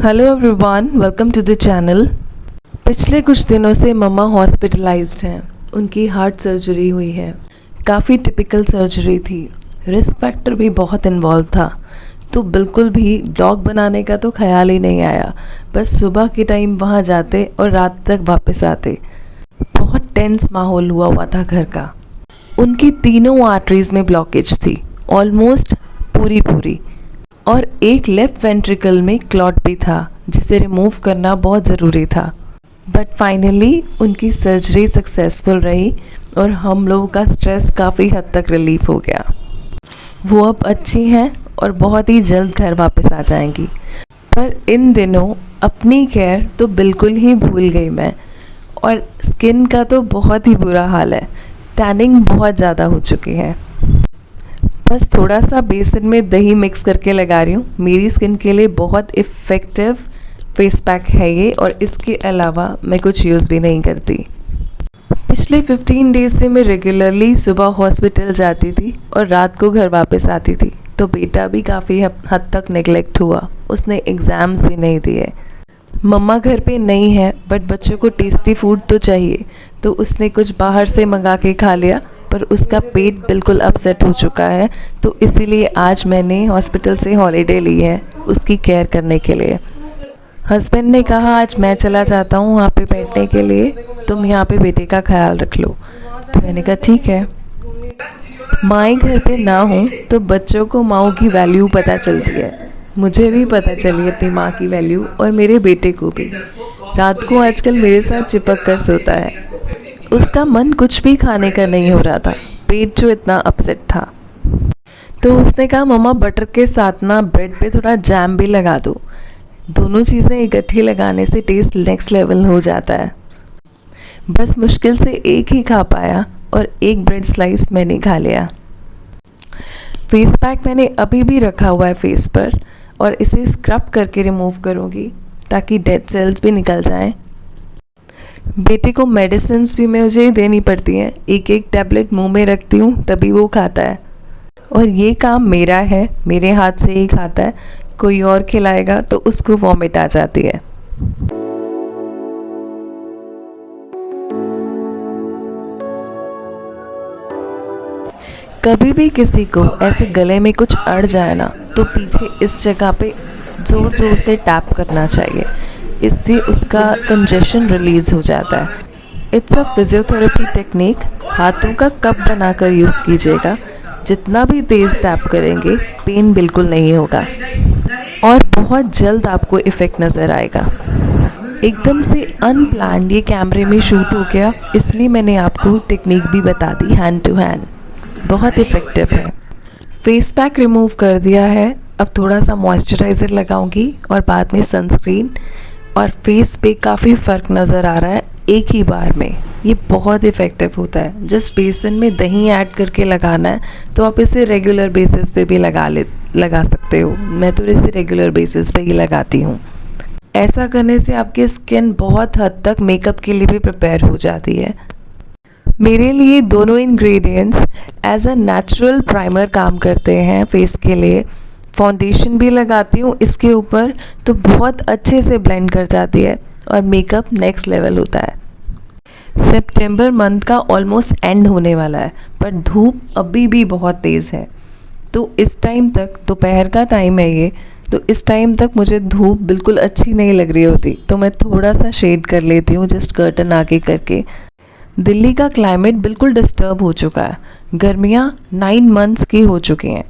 Hello everyone, welcome to the channel. पिछले कुछ दिनों से मम्मा हॉस्पिटलाइज्ड हैं। उनकी हार्ट सर्जरी हुई है। काफ़ी टिपिकल सर्जरी थी। रिस्क फैक्टर भी बहुत इन्वॉल्व था, तो बिल्कुल भी ब्लॉग बनाने का तो ख्याल ही नहीं आया। बस सुबह के टाइम वहाँ जाते और रात तक वापस आते। बहुत टेंस माहौल हुआ था घर का। उनकी तीनों आर्टरीज़ में ब्लॉकेज थी, ऑलमोस्ट पूरी, और एक लेफ़्ट वेंट्रिकल में क्लॉट भी था जिसे रिमूव करना बहुत ज़रूरी था। बट फाइनली उनकी सर्जरी सक्सेसफुल रही और हम लोगों का स्ट्रेस काफ़ी हद तक रिलीफ हो गया। वो अब अच्छी हैं और बहुत ही जल्द घर वापस आ जाएंगी। पर इन दिनों अपनी केयर तो बिल्कुल ही भूल गई मैं, और स्किन का तो बहुत ही बुरा हाल है। टैनिंग बहुत ज़्यादा हो चुकी है। बस थोड़ा सा बेसन में दही मिक्स करके लगा रही हूँ। मेरी स्किन के लिए बहुत इफ़ेक्टिव फेस पैक है ये, और इसके अलावा मैं कुछ यूज़ भी नहीं करती। पिछले 15 डेज से मैं रेगुलरली सुबह हॉस्पिटल जाती थी और रात को घर वापस आती थी। तो बेटा भी काफ़ी हद तक नेगलेक्ट हुआ। उसने एग्ज़ाम्स भी नहीं दिए। मम्मा घर पे नहीं है, बट बच्चों को टेस्टी फूड तो चाहिए, तो उसने कुछ बाहर से मंगा के खा लिया। पर उसका पेट बिल्कुल अपसेट हो चुका है, तो इसीलिए आज मैंने हॉस्पिटल से हॉलीडे ली है उसकी केयर करने के लिए। हस्बैंड ने कहा आज मैं चला जाता हूँ वहाँ पे बैठने के लिए, तुम यहाँ पे बेटे का ख्याल रख लो। तो मैंने कहा ठीक है। माँ घर पे ना हो तो बच्चों को माँ की वैल्यू पता चलती है। मुझे भी पता चली अपनी माँ की वैल्यू, और मेरे बेटे को भी। रात को आजकल मेरे साथ चिपक कर सोता है। उसका मन कुछ भी खाने का नहीं हो रहा था, पेट जो इतना अपसेट था। तो उसने कहा मम्मा बटर के साथ ना ब्रेड पे थोड़ा जैम भी लगा दो। दोनों चीज़ें इकट्ठी लगाने से टेस्ट नेक्स्ट लेवल हो जाता है। बस मुश्किल से एक ही खा पाया, और एक ब्रेड स्लाइस मैंने खा लिया। फेस पैक मैंने अभी भी रखा हुआ है फेस पर, और इसे स्क्रब करके रिमूव करूँगी ताकि डेड सेल्स भी निकल जाएं। बेटे को मेडिसिन्स भी मुझे देनी पड़ती हैं। एक एक टैबलेट मुंह में रखती हूँ तभी वो खाता है, और ये काम मेरा है, मेरे हाथ से ही खाता है। कोई और खिलाएगा तो उसको वॉमिट आ जाती है। कभी भी किसी को ऐसे गले में कुछ अड़ जाए ना, तो पीछे इस जगह पे ज़ोर ज़ोर से टैप करना चाहिए। इससे उसका कंजेशन रिलीज़ हो जाता है। It's a physiotherapy technique. हाथों का कप बनाकर यूज़ कीजिएगा। जितना भी तेज़ टैप करेंगे पेन बिल्कुल नहीं होगा, और बहुत जल्द आपको इफ़ेक्ट नज़र आएगा। एकदम से अनप्लान्ड ये कैमरे में शूट हो गया, इसलिए मैंने आपको टेक्निक भी बता दी हैंड टू हैंड। बहुत इफ़ेक्टिव है। फेस पैक रिमूव कर दिया है। अब थोड़ा सा मॉइस्चराइज़र लगाऊंगी और बाद में सनस्क्रीन, और फेस पे काफ़ी फ़र्क नज़र आ रहा है एक ही बार में। ये बहुत इफ़ेक्टिव होता है। जस्ट बेसन में दही ऐड करके लगाना है, तो आप इसे रेगुलर बेसिस पे भी लगा सकते हो। मैं तो इसे रेगुलर बेसिस पे ही लगाती हूँ। ऐसा करने से आपकी स्किन बहुत हद तक मेकअप के लिए भी प्रिपेयर हो जाती है। मेरे लिए दोनों ingredients as a natural primer काम करते हैं फेस के लिए। फाउंडेशन भी लगाती हूँ इसके ऊपर, तो बहुत अच्छे से ब्लेंड कर जाती है, और मेकअप नेक्स्ट लेवल होता है। सितंबर मंथ का ऑलमोस्ट एंड होने वाला है, पर धूप अभी भी बहुत तेज़ है। तो इस टाइम तक, दोपहर का टाइम है ये, तो इस टाइम तक मुझे धूप बिल्कुल अच्छी नहीं लग रही होती, तो मैं थोड़ा सा शेड कर लेती हूँ जस्ट कर्टन आगे करके। दिल्ली का क्लाइमेट बिल्कुल डिस्टर्ब हो चुका है। गर्मियाँ 9 मंथ्स की हो चुकी हैं,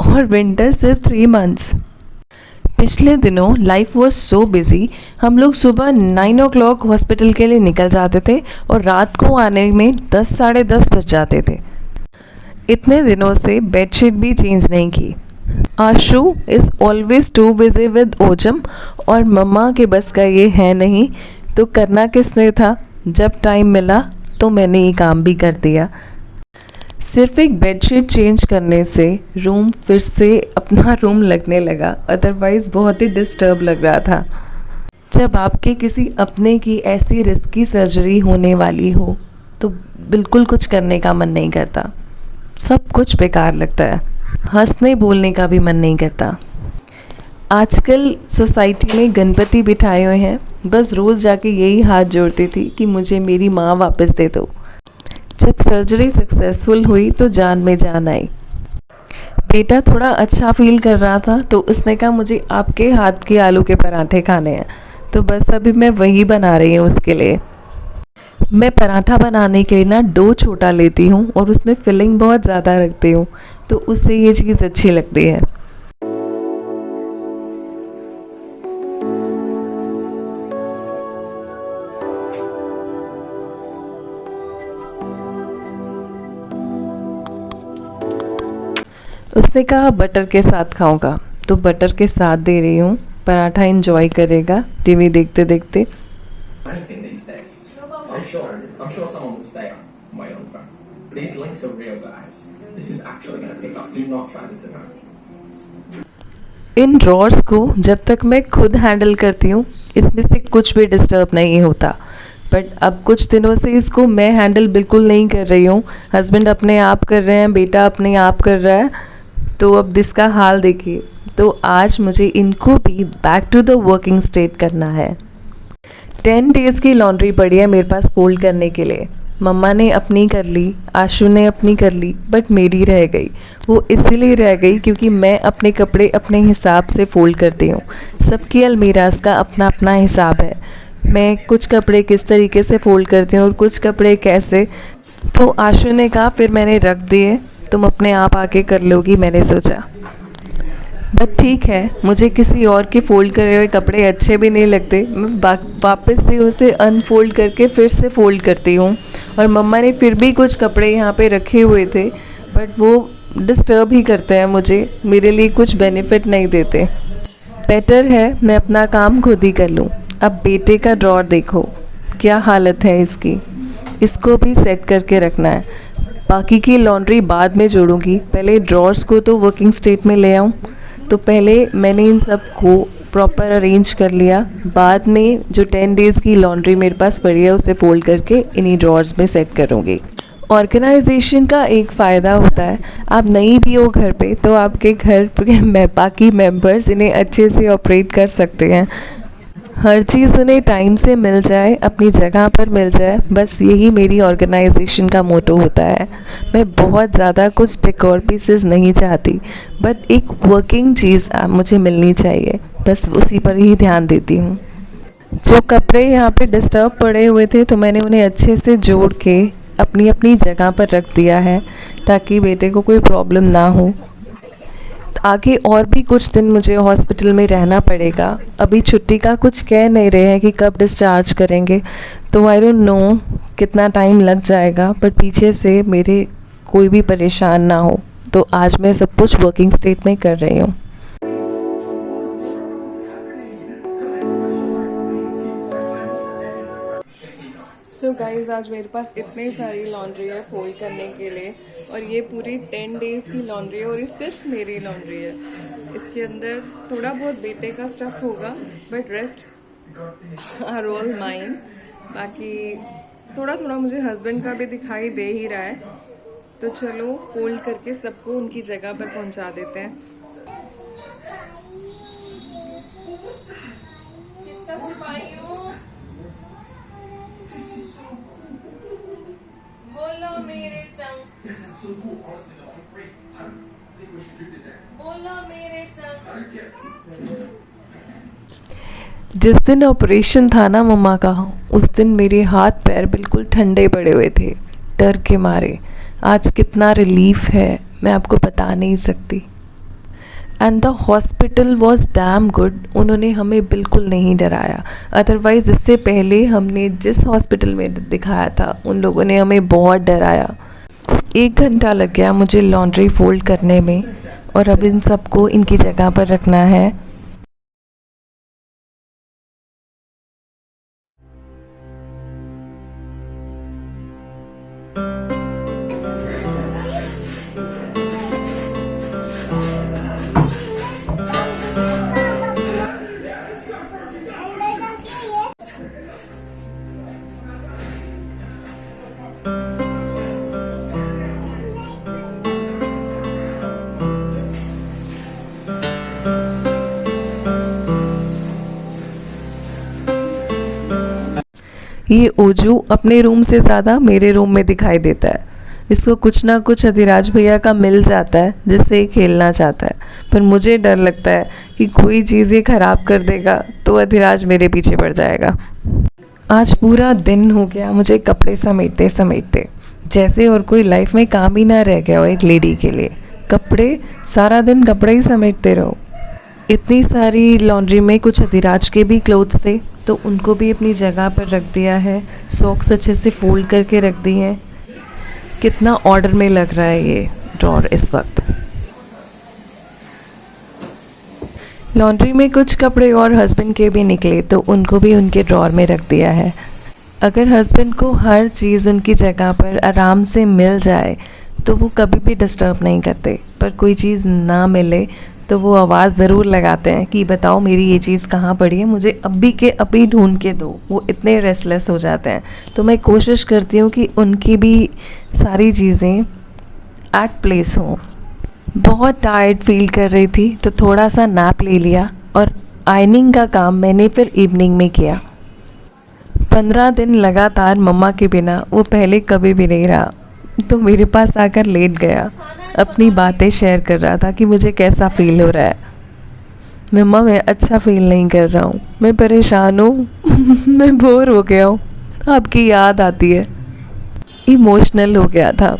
और विंटर सिर्फ 3 मंथ्स। पिछले दिनों लाइफ वॉज सो बिज़ी। हम लोग सुबह 9 o'clock हॉस्पिटल के लिए निकल जाते थे, और रात को आने में 10 साढ़े 10 बज जाते थे। इतने दिनों से बेडशीट भी चेंज नहीं की। Ashu is always too busy with Ojam, और मम्मा के बस का ये है नहीं, तो करना किसने था। जब टाइम मिला तो मैंने ये काम भी कर दिया। सिर्फ एक बेडशीट चेंज करने से रूम फिर से अपना रूम लगने लगा, अदरवाइज़ बहुत ही डिस्टर्ब लग रहा था। जब आपके किसी अपने की ऐसी रिस्की सर्जरी होने वाली हो, तो बिल्कुल कुछ करने का मन नहीं करता। सब कुछ बेकार लगता है। हंसने बोलने का भी मन नहीं करता। आजकल सोसाइटी में गणपति बिठाए हुए हैं, बस रोज़ जाके यही हाथ जोड़ती थी कि मुझे मेरी माँ वापस दे दो। जब सर्जरी सक्सेसफुल हुई तो जान में जान आई। बेटा थोड़ा अच्छा फील कर रहा था तो उसने कहा मुझे आपके हाथ के आलू के पराठे खाने हैं, तो बस अभी मैं वही बना रही हूँ उसके लिए। मैं पराठा बनाने के लिए ना डो छोटा लेती हूँ और उसमें फिलिंग बहुत ज़्यादा रखती हूँ, तो उससे ये चीज़ अच्छी लगती है। उसने कहा बटर के साथ खाऊंगा, तो बटर के साथ दे रही हूँ। पराठा एंजॉय करेगा टीवी देखते देखते। Anything these days. I'm sure someone would stay on my own phone. These links are real, guys. This is actually going to pick up. Do not try this at home. In drawers को जब तक मैं खुद handle करती हूँ इसमें से कुछ भी डिस्टर्ब नहीं होता, बट अब कुछ दिनों से इसको मैं हैंडल बिल्कुल नहीं कर रही हूँ। हस्बैंड अपने आप कर रहे हैं, बेटा अपने आप कर रहा है, तो अब इसका हाल देखिए। तो आज मुझे इनको भी back to the working state करना है। 10 डेज़ की लॉन्ड्री पड़ी है मेरे पास फोल्ड करने के लिए। मम्मा ने अपनी कर ली, आशु ने अपनी कर ली, बट मेरी रह गई। वो इसीलिए रह गई क्योंकि मैं अपने कपड़े अपने हिसाब से फ़ोल्ड करती हूँ। सबकी अलमीराज का अपना अपना हिसाब है। मैं कुछ कपड़े किस तरीके से फ़ोल्ड करती हूँ और कुछ कपड़े कैसे। तो आशु ने कहा फिर मैंने रख दिए, तुम अपने आप आके कर लोगी, मैंने सोचा। बट ठीक है, मुझे किसी और के फ़ोल्ड करे हुए कपड़े अच्छे भी नहीं लगते। मैं वापस से उसे अनफोल्ड करके फिर से फ़ोल्ड करती हूँ। और मम्मा ने फिर भी कुछ कपड़े यहाँ पे रखे हुए थे, बट वो डिस्टर्ब ही करते हैं मुझे, मेरे लिए कुछ बेनिफिट नहीं देते। बेटर है मैं अपना काम खुद ही कर लूँ। अब बेटे का ड्रॉर देखो क्या हालत है इसकी, इसको भी सेट करके रखना है। बाकी की लॉन्ड्री बाद में जोड़ूंगी, पहले ड्रॉर्स को तो वर्किंग स्टेट में ले आऊँ। तो पहले मैंने इन सब को प्रॉपर अरेंज कर लिया, बाद में जो 10 डेज़ की लॉन्ड्री मेरे पास पड़ी है उसे फोल्ड करके इन्हीं ड्रॉर्स में सेट करूँगी। ऑर्गेनाइजेशन का एक फ़ायदा होता है, आप नई भी हो घर पे तो आपके घर के बाकी मेंबर्स इन्हें अच्छे से ऑपरेट कर सकते हैं। हर चीज़ उन्हें टाइम से मिल जाए, अपनी जगह पर मिल जाए, बस यही मेरी ऑर्गेनाइजेशन का मोटो होता है। मैं बहुत ज़्यादा कुछ डेकोर पीसेस नहीं चाहती, बट एक वर्किंग चीज़ मुझे मिलनी चाहिए, बस उसी पर ही ध्यान देती हूँ। जो कपड़े यहाँ पे डिस्टर्ब पड़े हुए थे तो मैंने उन्हें अच्छे से जोड़ के अपनी अपनी जगह पर रख दिया है ताकि बेटे को कोई प्रॉब्लम ना हो। आगे और भी कुछ दिन मुझे हॉस्पिटल में रहना पड़ेगा। अभी छुट्टी का कुछ कह नहीं रहे हैं कि कब डिस्चार्ज करेंगे, तो आई डोंट नो कितना टाइम लग जाएगा, पर पीछे से मेरे कोई भी परेशान ना हो। तो आज मैं सब कुछ वर्किंग स्टेट में कर रही हूँ। सो गाइज़, आज मेरे पास इतनी सारी लॉन्ड्री है फोल्ड करने के लिए, और ये पूरी 10 डेज़ की लॉन्ड्री है और ये सिर्फ मेरी लॉन्ड्री है। इसके अंदर थोड़ा बहुत बेटे का स्टफ़ होगा, but rest are all mine. बाकी थोड़ा थोड़ा मुझे हस्बैंड का भी दिखाई दे ही रहा है, तो चलो फोल्ड करके सबको उनकी जगह पर पहुंचा देते हैं। किसका सिपाही हूँ? बोलो मेरे चंग, बोलो मेरे चंग। जिस दिन ऑपरेशन था ना मम्मा का, उस दिन मेरे हाथ पैर बिल्कुल ठंडे पड़े हुए थे डर के मारे। आज कितना रिलीफ है मैं आपको बता नहीं सकती। And the hospital was damn good, उन्होंने हमें बिल्कुल नहीं डराया। अदरवाइज़ इससे पहले हमने जिस हॉस्पिटल में दिखाया था उन लोगों ने हमें बहुत डराया। 1 घंटा लग गया मुझे लॉन्ड्री फोल्ड करने में, और अब इन सबको इनकी जगह पर रखना है। ये ओजू अपने रूम से ज़्यादा मेरे रूम में दिखाई देता है। इसको कुछ ना कुछ अधिराज भैया का मिल जाता है जिससे ये खेलना चाहता है, पर मुझे डर लगता है कि कोई चीज़ ये ख़राब कर देगा तो अधिराज मेरे पीछे पड़ जाएगा। आज पूरा दिन हो गया मुझे कपड़े समेटते समेटते, जैसे और कोई लाइफ में काम ही ना रह गया हो एक लेडी के लिए। कपड़े, सारा दिन कपड़े ही समेटते रहो। इतनी सारी लॉन्ड्री में कुछ अधिराज के भी क्लोथ्स थे तो उनको भी अपनी जगह पर रख दिया है। सॉक्स अच्छे से फोल्ड करके रख दी हैं। कितना ऑर्डर में लग रहा है ये ड्रॉर इस वक्त। लॉन्ड्री में कुछ कपड़े और हस्बैंड के भी निकले तो उनको भी उनके ड्रॉर में रख दिया है। अगर हस्बैंड को हर चीज़ उनकी जगह पर आराम से मिल जाए तो वो कभी भी डिस्टर्ब नहीं करते, पर कोई चीज़ ना मिले तो वो आवाज़ ज़रूर लगाते हैं कि बताओ मेरी ये चीज़ कहाँ पड़ी है, मुझे अभी के अभी ढूंढ के दो। वो इतने रेस्टलेस हो जाते हैं। तो मैं कोशिश करती हूँ कि उनकी भी सारी चीज़ें एट प्लेस हों। बहुत टायर्ड फील कर रही थी तो थोड़ा सा नैप ले लिया और आयनिंग का काम मैंने फिर इवनिंग में किया। 15 दिन लगातार मम्मा के बिना वो पहले कभी भी नहीं रहा, तो मेरे पास आकर लेट गया। अपनी बातें शेयर कर रहा था कि मुझे कैसा फील हो रहा है। मम्मा मैं अच्छा फील नहीं कर रहा हूँ, मैं परेशान हूँ मैं बोर हो गया हूँ, आपकी याद आती है। इमोशनल हो गया था।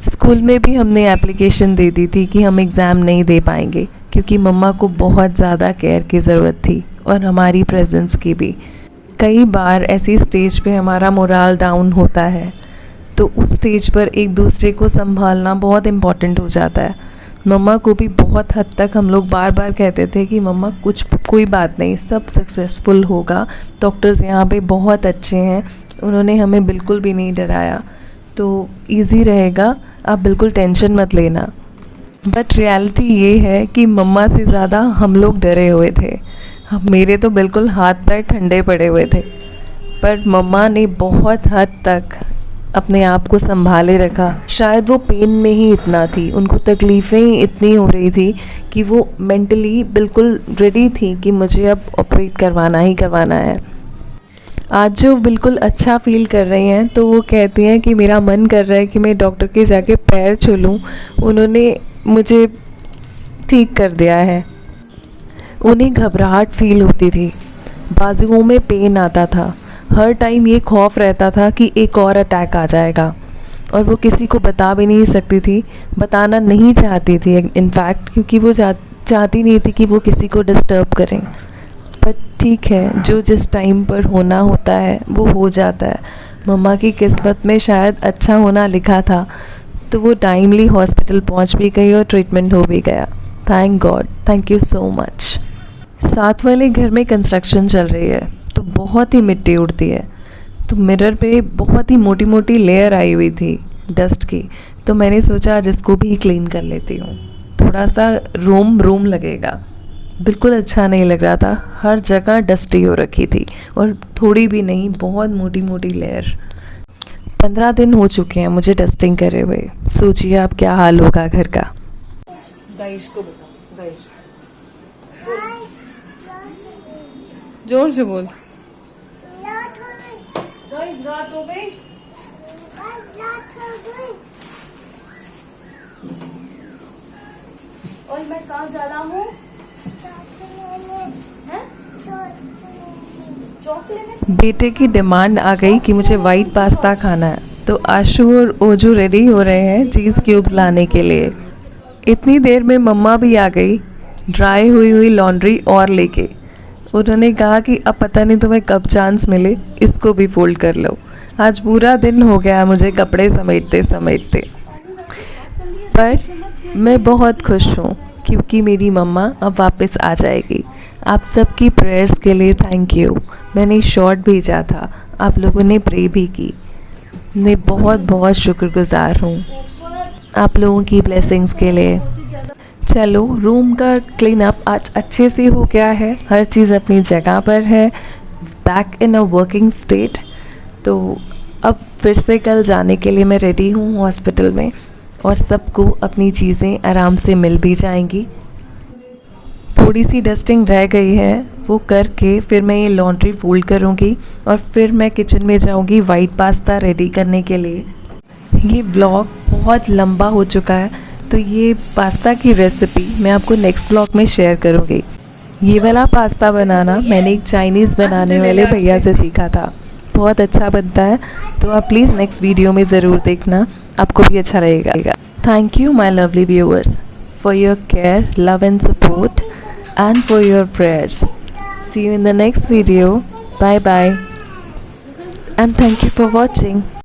स्कूल में भी हमने एप्लीकेशन दे दी थी कि हम एग्ज़ाम नहीं दे पाएंगे क्योंकि मम्मा को बहुत ज़्यादा केयर की ज़रूरत थी और हमारी प्रेजेंस की भी। कई बार ऐसी स्टेज पे हमारा मोराल डाउन होता है तो उस स्टेज पर एक दूसरे को संभालना बहुत इम्पॉर्टेंट हो जाता है। मम्मा को भी बहुत हद तक हम लोग बार बार कहते थे कि मम्मा कोई बात नहीं, सब सक्सेसफुल होगा, डॉक्टर्स यहाँ पे बहुत अच्छे हैं, उन्होंने हमें बिल्कुल भी नहीं डराया, तो इजी रहेगा, आप बिल्कुल टेंशन मत लेना। बट रियलिटी ये है कि मम्मा से ज़्यादा हम लोग डरे हुए थे। मेरे तो बिल्कुल हाथ पैर ठंडे पड़े हुए थे, पर मम्मा ने बहुत हद तक अपने आप को संभाले रखा। शायद वो पेन में ही इतना थी, उनको तकलीफ़ें ही इतनी हो रही थी कि वो मेंटली बिल्कुल रेडी थी कि मुझे अब ऑपरेट करवाना ही करवाना है। आज जो बिल्कुल अच्छा फील कर रही हैं तो वो कहती हैं कि मेरा मन कर रहा है कि मैं डॉक्टर के जाके पैर छू लूँ, उन्होंने मुझे ठीक कर दिया है। उन्हें घबराहट फील होती थी, बाजुओं में पेन आता था, हर टाइम ये खौफ रहता था कि एक और अटैक आ जाएगा, और वो किसी को बता भी नहीं सकती थी, बताना नहीं चाहती थी इनफैक्ट, क्योंकि वो चाहती नहीं थी कि वो किसी को डिस्टर्ब करें। पर ठीक है, जो जिस टाइम पर होना होता है वो हो जाता है। मम्मा की किस्मत में शायद अच्छा होना लिखा था, तो वो टाइमली हॉस्पिटल पहुंच भी गई और ट्रीटमेंट हो भी गया। Thank God, thank you so much. साथ वाले घर में कंस्ट्रक्शन चल रही है तो बहुत ही मिट्टी उड़ती है, तो मिरर पे बहुत ही मोटी मोटी लेयर आई हुई थी डस्ट की, तो मैंने सोचा आज इसको भी क्लीन कर लेती हूँ, थोड़ा सा रूम लगेगा। बिल्कुल अच्छा नहीं लग रहा था, हर जगह डस्टी हो रखी थी और थोड़ी भी नहीं, बहुत मोटी मोटी लेयर। 15 दिन हो चुके हैं मुझे डस्टिंग करे हुए, सोचिए अब क्या हाल होगा घर का। गाइस को बता, गाइस जोर से बोल। गाइस रात हो गई। और मैं कहाँ जा रहा हूँ? चॉकलेट। बेटे की डिमांड आ गई कि मुझे वाइट पास्ता खाना है, तो आशु और ओजू रेडी हो रहे हैं चीज़ क्यूब्स लाने के लिए। इतनी देर में मम्मा भी आ गई ड्राई हुई लॉन्ड्री और लेके। उन्होंने कहा कि अब पता नहीं तुम्हें कब चांस मिले, इसको भी फोल्ड कर लो। आज पूरा दिन हो गया मुझे कपड़े समेटते समेटते, पर मैं बहुत खुश हूँ क्योंकि मेरी मम्मा अब वापस आ जाएगी। आप सबकी प्रेयर्स के लिए थैंक यू। मैंने शॉर्ट भेजा था, आप लोगों ने प्रे भी की, मैं बहुत बहुत शुक्रगुजार हूँ आप लोगों की ब्लेसिंग्स के लिए। चलो, रूम का क्लीन अप आज अच्छे से हो गया है, हर चीज़ अपनी जगह पर है, back in a working state. तो अब फिर से कल जाने के लिए मैं रेडी हूँ हॉस्पिटल में, और सबको अपनी चीज़ें आराम से मिल भी जाएंगी। थोड़ी सी डस्टिंग रह गई है, वो करके फिर मैं ये लॉन्ड्री फोल्ड करूँगी और फिर मैं किचन में जाऊँगी वाइट पास्ता रेडी करने के लिए। ये ब्लॉग बहुत लंबा हो चुका है, तो ये पास्ता की रेसिपी मैं आपको नेक्स्ट ब्लॉग में शेयर करूँगी। ये वाला पास्ता बनाना मैंने एक चाइनीज़ बनाने वाले भैया से सीखा था, बहुत अच्छा बनता है। तो आप प्लीज़ नेक्स्ट वीडियो में ज़रूर देखना, आपको भी अच्छा लगेगा। Thank you my lovely viewers for your care, love and support, and for your prayers. See you in the next video. Bye bye. And thank you for watching.